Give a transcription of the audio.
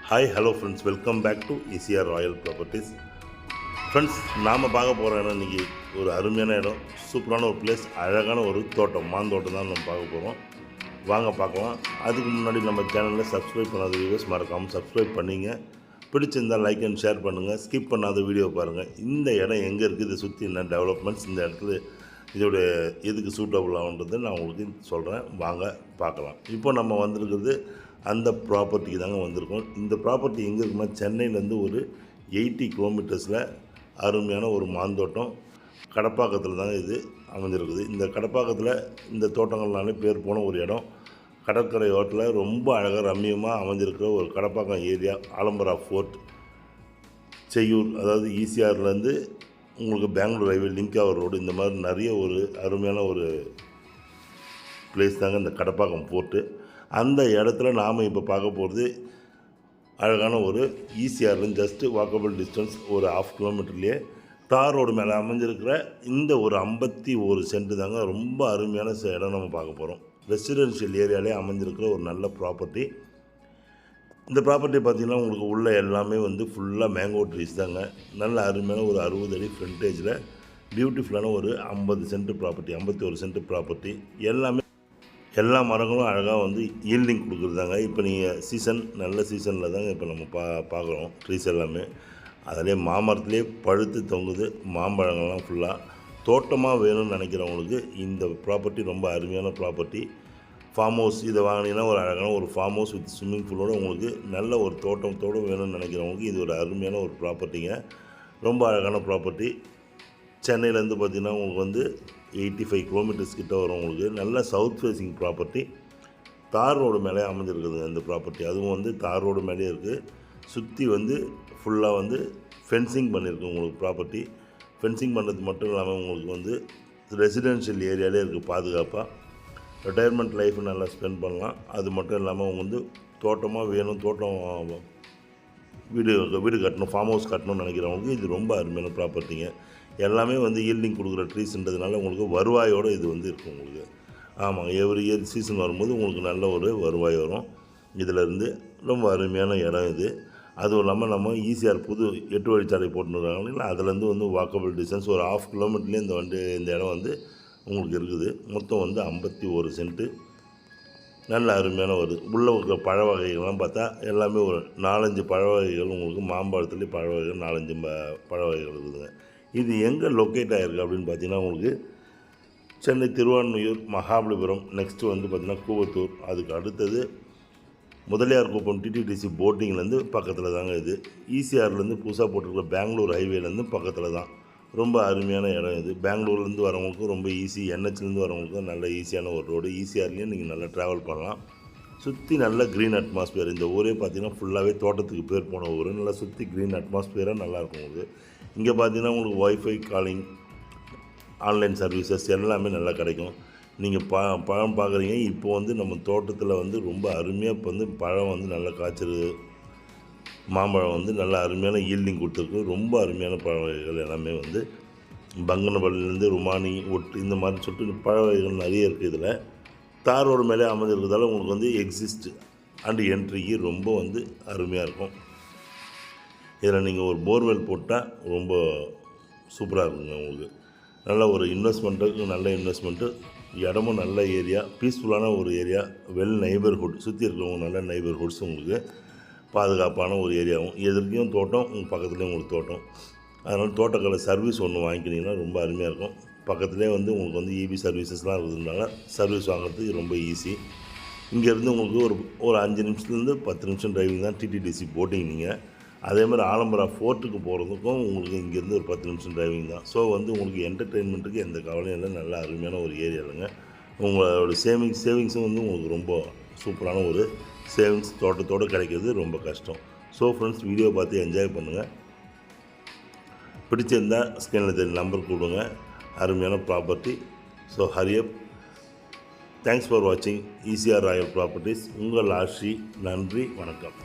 Hi hello friends, welcome back to ECR royal properties. Friends, நாம் பார்க்க போகிற இடம் இன்றைக்கி ஒரு அருமையான இடம், சூப்பரான ஒரு பிளேஸ், அழகான ஒரு தோட்டம், மாந்தோட்டம் தான் நம்ம பார்க்க போகிறோம். வாங்க பார்க்கலாம். அதுக்கு முன்னாடி நம்ம சேனலில் சப்ஸ்கிரைப் பண்ணாத வியூவர்ஸ் மறக்காமல் சப்ஸ்கிரைப் பண்ணிங்க. பிடிச்சிருந்தால் லைக் அண்ட் ஷேர் பண்ணுங்கள். ஸ்கிப் பண்ணாத வீடியோ பாருங்கள். இந்த இடம் எங்கே இருக்குது, இதை சுற்றி என்ன டெவலப்மெண்ட்ஸ், இந்த இடத்துல இதோட எதுக்கு சூட்டபுள் ஆகுன்றதை நான் உங்களுக்கு சொல்கிறேன். வாங்க பார்க்கலாம். இப்போ நம்ம வந்திருக்கிறது அந்த ப்ராப்பர்ட்டிக்கு தாங்க வந்திருக்கோம். இந்த ப்ராப்பர்ட்டி எங்கே இருக்குன்னா, சென்னையிலேருந்து ஒரு 80 கிலோமீட்டர்ஸில் அருமையான ஒரு மாந்தோட்டம் கடப்பாக்கத்தில் தாங்க இது அமைஞ்சிருக்குது. இந்த கடப்பாக்கத்தில் இந்த தோட்டங்கள்னாலே பேர் போன ஒரு இடம். கடற்கரை ஓரத்தில் ரொம்ப அழகாக ரம்மியமாக அமைஞ்சிருக்கிற ஒரு Kadappakkam area. Alhambra fort, Cheyyur, அதாவது ECRலேருந்து உங்களுக்கு பெங்களூர் ரயில்வே லிங்க் ஆகிற ரோடு, இந்த மாதிரி நிறைய ஒரு அருமையான ஒரு பிளேஸ் தாங்க இந்த கடப்பாக்கம் போர்ட்டு. அந்த இடத்துல நாம் இப்போ பார்க்க போகிறது அழகான ஒரு ECRலேருந்து ஜஸ்ட்டு வாக்கபிள் டிஸ்டன்ஸ் ஒரு 1/2 கிலோமீட்டர்லேயே தார் ரோடு மேலே அமைஞ்சிருக்கிற இந்த ஒரு 51 சென்ட் தாங்க ரொம்ப அருமையான இடம் நம்ம பார்க்க போகிறோம். ரெசிடென்ஷியல் ஏரியாலே அமைஞ்சிருக்கிற ஒரு நல்ல ப்ராப்பர்ட்டி. இந்த ப்ராப்பர்ட்டி பார்த்திங்கன்னா உங்களுக்கு உள்ள எல்லாமே வந்து ஃபுல்லாக மேங்கோ ட்ரீஸ் தாங்க. நல்ல அருமையான ஒரு 60 அடி ஃப்ரண்டேஜில் பியூட்டிஃபுல்லான ஒரு 50 சென்ட் ப்ராப்பர்ட்டி, 51 சென்ட் ப்ராப்பர்ட்டி. எல்லா மரங்களும் அழகாக வந்து ஈல்டிங் கொடுக்குறதாங்க. இப்போ நீங்கள் நல்ல சீசனில் தாங்க இப்போ நம்ம பார்க்குறோம் ட்ரீஸ் எல்லாமே. அதிலே மாமரத்துலேயே பழுத்து தொங்குது மாம்பழங்கள்லாம். ஃபுல்லாக தோட்டமாக வேணும்னு நினைக்கிறவங்களுக்கு இந்த ப்ராப்பர்ட்டி ரொம்ப அருமையான ப்ராப்பர்ட்டி. ஃபார்ம் ஹவுஸ் இதை வாங்கினீங்கன்னா ஒரு அழகான ஒரு ஃபார்ம் ஹவுஸ் வித் ஸ்விம்மிங் பூலோடு உங்களுக்கு நல்ல ஒரு தோட்டத்தோடு வேணும்னு நினைக்கிறவங்களுக்கு இது ஒரு அருமையான ஒரு ப்ராப்பர்ட்டிங்க. ரொம்ப அழகான ப்ராப்பர்ட்டி. சென்னையிலேருந்து பார்த்திங்கன்னா உங்களுக்கு வந்து 85 கிலோமீட்டர்ஸ் கிட்ட வரும். உங்களுக்கு நல்ல சவுத் ஃபேஸிங் ப்ராப்பர்ட்டி. தார் ரோடு மேலே அமைஞ்சிருக்குதுங்க இந்த ப்ராப்பர்ட்டி. அதுவும் வந்து தார் ரோடு மேலே இருக்குது. சுற்றி வந்து ஃபுல்லாக வந்து ஃபென்சிங் பண்ணியிருக்கு உங்களுக்கு ப்ராப்பர்ட்டி. ஃபென்சிங் பண்ணுறது மட்டும் இல்லாமல் உங்களுக்கு வந்து ரெசிடென்ஷியல் ஏரியாலே இருக்குது பாதுகாப்பாக. ரிட்டையர்மெண்ட் லைஃப் நல்லா ஸ்பெண்ட் பண்ணலாம். அது மட்டும் இல்லாமல் அவங்க வந்து தோட்டமாக வேணும், வீடு கட்டணும், ஃபார்ம் ஹவுஸ் கட்டணும்னு நினைக்கிறவங்களுக்கு இது ரொம்ப அருமையான ப்ராப்பர்ட்டிங்க. எல்லாமே வந்து ஈல்டிங் கொடுக்குற ட்ரீஸ்ன்றதுனால உங்களுக்கு வருவாயோடு இது வந்து இருக்கும் உங்களுக்கு. ஆமாங்க, எவ்ரி இயர் சீசன் வரும்போது உங்களுக்கு நல்ல ஒரு வருவாய் வரும். இதிலேருந்து ரொம்ப அருமையான இடம் இது. அதுவும் இல்லாமல் நம்ம ECR புது 8 வழிச்சாலை போட்டுருக்காங்க இல்லைங்களா, அதுலேருந்து வந்து வாக்கபிள் டிஸ்டன்ஸ் ஒரு 1/2 கிலோமீட்டர்லேயே இந்த இடம் வந்து உங்களுக்கு இருக்குது. மொத்தம் வந்து 51 சென்ட்டு. நல்ல அருமையான ஒரு உள்ளே இருக்கிற பழ வகைகள்லாம் பார்த்தா எல்லாமே ஒரு 4-5 பழ வகைகள் உங்களுக்கு மாம்பழத்துலேயே பழ வகைகள் 4-5 பழ வகைகள் இருக்குதுங்க. இது எங்கே லொக்கேட் ஆகிருக்கு அப்படின்னு பார்த்தீங்கன்னா உங்களுக்கு சென்னை, திருவான்மியூர், மகாபலிபுரம், நெக்ஸ்ட்டு வந்து பார்த்திங்கன்னா கூவத்தூர், அதுக்கு அடுத்தது முதலியார் குப்பம் TTDC போட்டிங்லேருந்து பக்கத்தில் தாங்க இது. ECRலேருந்து புதுசாக போட்டிருக்கிற பெங்களூர் ஹைவேலேருந்து பக்கத்தில் தான். ரொம்ப அருமையான இடம் இது. பெங்களூர்லேருந்து வரவங்களுக்கும் ரொம்ப ஈஸி, NHலேருந்து வரவங்களுக்கும் நல்ல ஈஸியான ஒரு ரோடு. ECRலேயும் நீங்கள் நல்லா ட்ராவல் பண்ணலாம். சுற்றி நல்ல க்ரீன் அட்மாஸ்பியர். இந்த ஊரே பார்த்திங்கன்னா ஃபுல்லாகவே தோட்டத்துக்கு பேர் போன ஊர். நல்லா சுற்றி க்ரீன் அட்மாஸ்பியராக நல்லாயிருக்கும் உங்களுக்கு. இங்கே பார்த்திங்கன்னா உங்களுக்கு ஒய்ஃபை காலிங், ஆன்லைன் சர்வீசஸ் எல்லாமே நல்லா கிடைக்கும். நீங்கள் பழம் பார்க்குறீங்க. இப்போ வந்து நம்ம தோட்டத்தில் வந்து ரொம்ப அருமையாக இப்போ வந்து பழம் வந்து நல்லா காய்ச்சிருக்கு. மாம்பழம் வந்து நல்ல அருமையான ஈல்டிங் கொடுத்துருக்கு. ரொம்ப அருமையான பழ வகைகள் எல்லாமே வந்து பங்கனப்பள்ளிலேருந்து ருமானி, ஒட்டு, இந்த மாதிரி சொல்லிட்டு பழ வகைகள் நிறைய இருக்குது. இதில் தார் ரோடு மேலே அமைஞ்சிருக்கிறதால உங்களுக்கு வந்து எக்ஸிஸ்ட் அண்ட் என்ட்ரிக்கு ரொம்ப வந்து அருமையாக இருக்கும். இதில் நீங்கள் ஒரு போர்வெல் போட்டால் ரொம்ப சூப்பராக இருக்குங்க உங்களுக்கு. நல்ல ஒரு இன்வெஸ்ட்மெண்ட்டுக்கு நல்ல இன்வெஸ்ட்மெண்ட்டு. இடமும் நல்ல ஏரியா, பீஸ்ஃபுல்லான ஒரு ஏரியா, வெல் நெய்பர்ஹுட், சுற்றி இருக்கிறவங்க நல்ல நெய்பர்ஹுட்ஸ், உங்களுக்கு பாதுகாப்பான ஒரு ஏரியாவும், எதிர்க்கையும் தோட்டம், உங்கள் பக்கத்துலேயும் உங்களுக்கு தோட்டம். அதனால் தோட்டக்கலை சர்வீஸ் ஒன்று வாங்கிக்கிட்டிங்கன்னா ரொம்ப அருமையாக இருக்கும். பக்கத்துலேயே வந்து உங்களுக்கு வந்து EB சர்வீசஸ்லாம் இருக்கிறதுனால சர்வீஸ் வாங்குறதுக்கு ரொம்ப ஈஸி. இங்கேருந்து உங்களுக்கு ஒரு 5 நிமிஷத்துலேருந்து 10 நிமிஷம் டிரைவிங் தான் TTDC போட்டிங். நீங்கள் அதே மாதிரி ஆலம்பரா ஃபோர்ட்டுக்கு போகிறதுக்கும் உங்களுக்கு இங்கேருந்து ஒரு 10 நிமிஷம் டிரைவிங் தான். ஸோ வந்து உங்களுக்கு என்டர்டெயின்மெண்ட்டுக்கு எந்த கவலையும் இல்லை. நல்ல அருமையான ஒரு ஏரியா இல்லைங்க. உங்களோட சேவிங்ஸும் வந்து உங்களுக்கு ரொம்ப சூப்பரான ஒரு சேவிங்ஸ் தோட்டத்தோடு கிடைக்கிறது ரொம்ப கஷ்டம். ஸோ ஃப்ரெண்ட்ஸ், வீடியோ பார்த்து என்ஜாய் பண்ணுங்கள். பிடிச்சிருந்தால் ஸ்க்ரீனில் தெரியும் நம்பர் கொடுங்க. அருமையான ப்ராப்பர்ட்டி. ஸோ ஹரியப். தேங்க்ஸ் ஃபார் வாட்சிங் ECR ராயல் ப்ராப்பர்ட்டிஸ். உங்கள் ஆஷி. நன்றி, வணக்கம்.